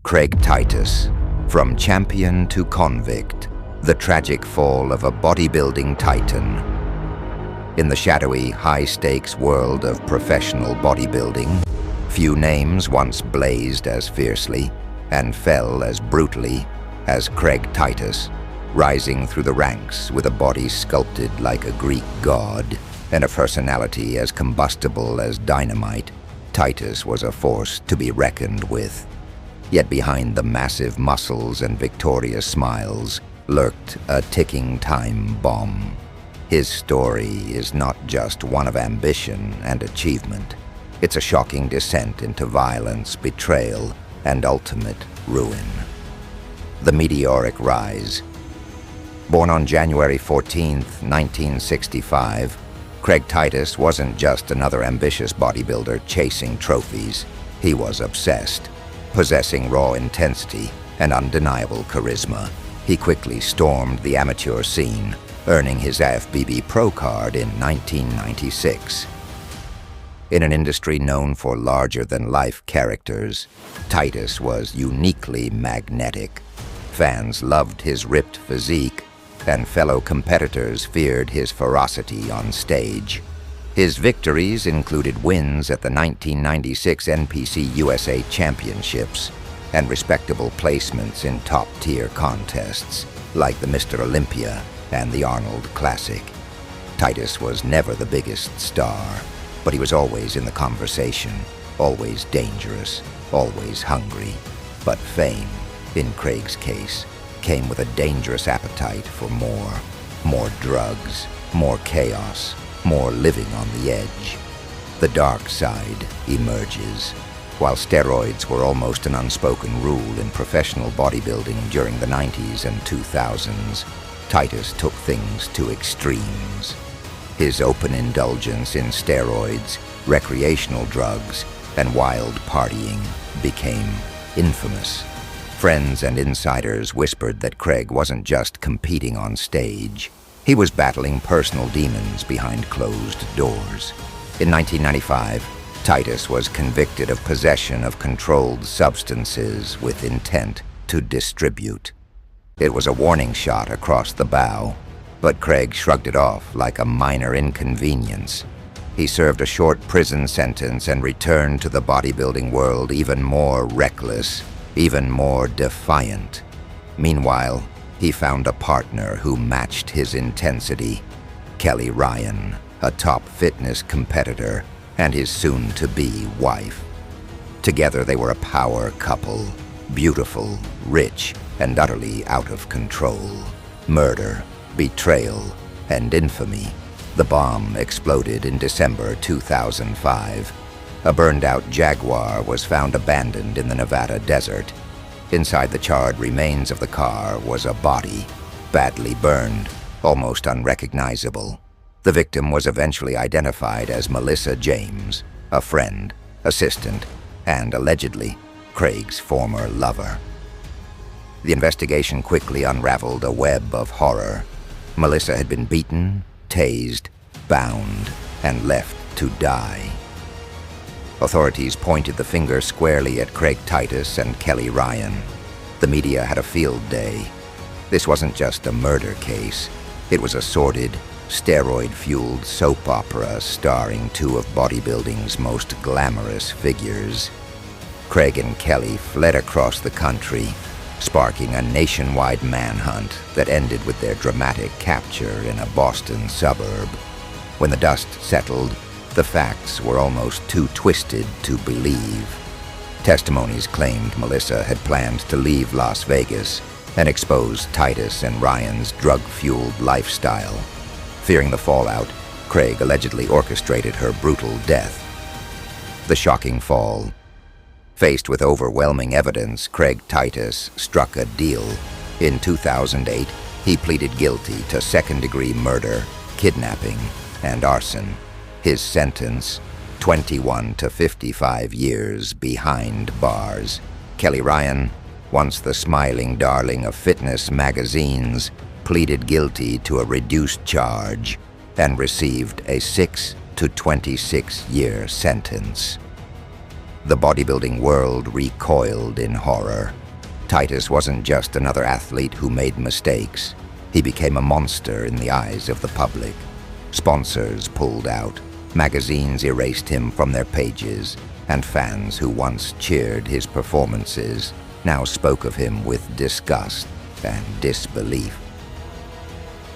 Craig Titus, from champion to convict, the tragic fall of a bodybuilding titan. In the shadowy, high-stakes world of professional bodybuilding, few names once blazed as fiercely and fell as brutally as Craig Titus, rising through the ranks with a body sculpted like a Greek god and a personality as combustible as dynamite. Titus was a force to be reckoned with. Yet behind the massive muscles and victorious smiles lurked a ticking time bomb. His story is not just one of ambition and achievement. It's a shocking descent into violence, betrayal, and ultimate ruin. The meteoric rise. Born on January 14, 1965, Craig Titus wasn't just another ambitious bodybuilder chasing trophies. He was obsessed. Possessing raw intensity and undeniable charisma, he quickly stormed the amateur scene, earning his IFBB Pro card in 1996. In an industry known for larger-than-life characters, Titus was uniquely magnetic. Fans loved his ripped physique, and fellow competitors feared his ferocity on stage. His victories included wins at the 1996 NPC USA Championships and respectable placements in top-tier contests like the Mr. Olympia and the Arnold Classic. Titus was never the biggest star, but he was always in the conversation, always dangerous, always hungry. But fame, in Craig's case, came with a dangerous appetite for more drugs, more chaos, more living on the edge. The dark side emerges. While steroids were almost an unspoken rule in professional bodybuilding during the 90s and 2000s, Titus took things to extremes. His open indulgence in steroids, recreational drugs, and wild partying became infamous. Friends and insiders whispered that Craig wasn't just competing on stage. He was battling personal demons behind closed doors. In 1995, Titus was convicted of possession of controlled substances with intent to distribute. It was a warning shot across the bow, but Craig shrugged it off like a minor inconvenience. He served a short prison sentence and returned to the bodybuilding world even more reckless, even more defiant. Meanwhile, he found a partner who matched his intensity, Kelly Ryan, a top fitness competitor, and his soon-to-be wife. Together they were a power couple, beautiful, rich, and utterly out of control. Murder, betrayal, and infamy. The bomb exploded in December 2005. A burned-out Jaguar was found abandoned in the Nevada desert. Inside the charred remains of the car was a body, badly burned, almost unrecognizable. The victim was eventually identified as Melissa James, a friend, assistant, and allegedly Craig's former lover. The investigation quickly unraveled a web of horror. Melissa had been beaten, tased, bound, and left to die. Authorities pointed the finger squarely at Craig Titus and Kelly Ryan. The media had a field day. This wasn't just a murder case. It was a sordid, steroid-fueled soap opera starring two of bodybuilding's most glamorous figures. Craig and Kelly fled across the country, sparking a nationwide manhunt that ended with their dramatic capture in a Boston suburb. When the dust settled, the facts were almost too twisted to believe. Testimonies claimed Melissa had planned to leave Las Vegas and expose Titus and Ryan's drug-fueled lifestyle. Fearing the fallout, Craig allegedly orchestrated her brutal death. The shocking fall. Faced with overwhelming evidence, Craig Titus struck a deal. In 2008, he pleaded guilty to second-degree murder, kidnapping, and arson. His sentence, 21 to 55 years behind bars. Kelly Ryan, once the smiling darling of fitness magazines, pleaded guilty to a reduced charge and received a 6 to 26-year sentence. The bodybuilding world recoiled in horror. Titus wasn't just another athlete who made mistakes. He became a monster in the eyes of the public. Sponsors pulled out, magazines erased him from their pages, and fans who once cheered his performances now spoke of him with disgust and disbelief.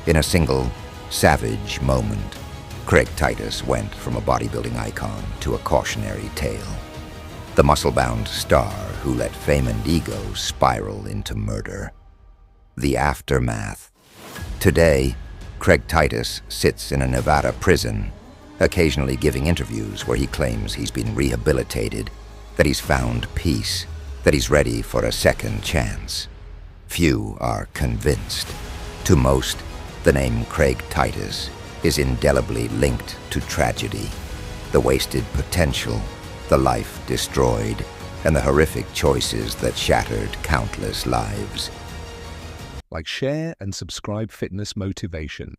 In a single, savage moment, Craig Titus went from a bodybuilding icon to a cautionary tale. The muscle-bound star who let fame and ego spiral into murder. The aftermath. Today, Craig Titus sits in a Nevada prison, occasionally giving interviews where he claims he's been rehabilitated, that he's found peace, that he's ready for a second chance. Few are convinced. To most, the name Craig Titus is indelibly linked to tragedy, the wasted potential, the life destroyed, and the horrific choices that shattered countless lives. Like, share, and subscribe. Fitness Motivation.